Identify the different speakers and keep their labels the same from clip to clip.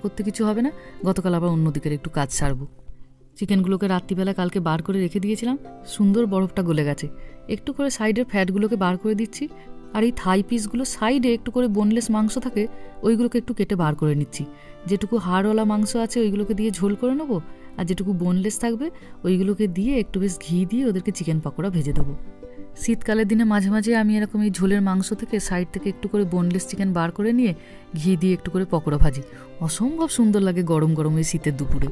Speaker 1: করতে কিছু হবে না, গতকাল আবার অন্যদিকের একটু কাজ সারবো। চিকেনগুলোকে রাত্রিবেলা কালকে বার করে রেখে দিয়েছিলাম, সুন্দর বরফটা গলে গেছে। একটু করে সাইডের ফ্যাটগুলোকে বার করে দিচ্ছি, আর এই থাই পিসগুলো সাইডে একটু করে বোনলেস মাংস থাকে, ওইগুলোকে একটু কেটে বার করে নিচ্ছি। যেটুকু হাড়ওয়ালা মাংস আছে ওইগুলোকে দিয়ে ঝোল করে নেবো, আর যেটুকু বোনলেস থাকবে ওইগুলোকে দিয়ে একটু বেশ ঘি দিয়ে ওদেরকে চিকেন পকোড়া ভেজে দেবো। শীতকালের দিনে মাঝে মাঝে আমি এরকম এই ঝোলের মাংস থেকে সাইড থেকে একটু করে বোনলেস চিকেন বার করে নিয়ে ঘি দিয়ে একটু করে পকোড়া ভাজি, অসম্ভব সুন্দর লাগে গরম গরম এই শীতের দুপুরে।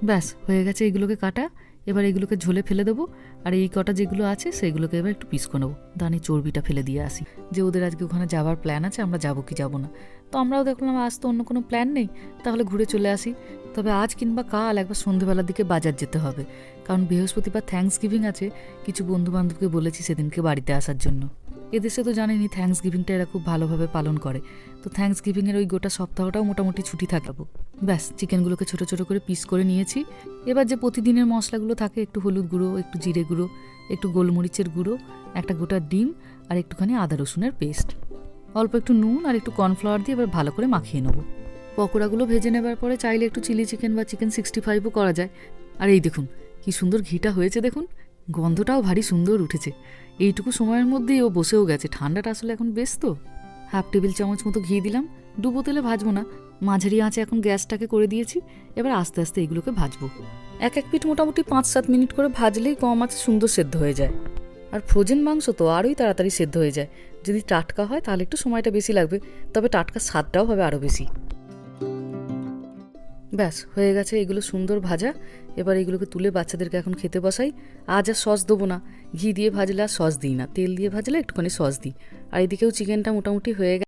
Speaker 1: ব্যাস হয়ে গেছে এইগুলোকে কাটা, এবার এইগুলোকে ঝোলে ফেলে দেবো। আর এই কটা যেগুলো আছে সেগুলোকে এবার একটু পিস করে নেবো, দানি চর্বিটা ফেলে দিয়ে আসি। যে ওদের আজকে ওখানে যাওয়ার প্ল্যান আছে, আমরা যাবো কি যাবো না। তো আমরাও দেখলাম আজ তো অন্য কোনো প্ল্যান নেই, তাহলে ঘুরে চলে আসি। তবে আজ কিংবা কাল একবার সন্ধ্যেবেলার দিকে বাজার যেতে হবে, কারণ বৃহস্পতিবার থ্যাঙ্কস গিভিং আছে। কিছু বন্ধু বান্ধবকে বলেছি সেদিনকে বাড়িতে আসার জন্য। এদেশে তো জানেনি থ্যাঙ্কস গিভিংটা এরা খুব ভালোভাবে পালন করে, তো থ্যাঙ্কস গিভিংয়ের ওই গোটা সপ্তাহটাও মোটামুটি ছুটি থাকবো। ব্যাস চিকেনগুলোকে ছোটো ছোটো করে পিস করে নিয়েছি। এবার যে প্রতিদিনের মশলাগুলো থাকে, একটু হলুদ গুঁড়ো, একটু জিরে গুঁড়ো, একটু গোলমরিচের গুঁড়ো, একটা গোটা ডিম, আর একটুখানি আদা রসুনের পেস্ট, অল্প একটু নুন আর একটু কর্নফ্লাওয়ার দিয়ে এবার ভালো করে মাখিয়ে নেবো। পকোড়াগুলো ভেজে নেবার পরে চাইলে একটু চিলি চিকেন বা চিকেন 65ও করা যায়। আর এই দেখুন কি সুন্দর ঘিটা হয়েছে, দেখুন গন্ধটাও ভারী সুন্দর উঠেছে। এইটুকু সময়ের মধ্যেই ও বসেও গেছে, ঠান্ডাটা আসলে এখন বেশ তো। 1/2 টেবিল চামচ মতো ঘি দিলাম, ডুবো তেলে ভাজবো না, মাঝারি আঁচে এখন গ্যাসটাকে করে দিয়েছি। এবার আস্তে আস্তে এইগুলোকে ভাজবো। এক পিঠ মোটামুটি 5-7 মিনিট করে ভাজলেই কম আঁচে সুন্দর সেদ্ধ হয়ে যায়। আর ফ্রোজেন মাংস তো আরোই তাড়াতাড়ি সেদ্ধ হয়ে যায়। যদি টাটকা হয় তাহলে একটু সময়টা বেশি লাগবে, তবে টাটকা স্বাদটাও হবে আরও বেশি। ব্যাস হয়ে গেছে এগুলো সুন্দর ভাজা। এবার এগুলোকে তুলে বাচ্চাদেরকে এখন খেতে বসাই। আজ আর সস দেবো না, ঘি দিয়ে ভাজলে আর সস দিই না, তেল দিয়ে ভাজলে একটুখানি সস দিই। আর এদিকেও চিকেনটা মোটামুটি হয়ে গেছে।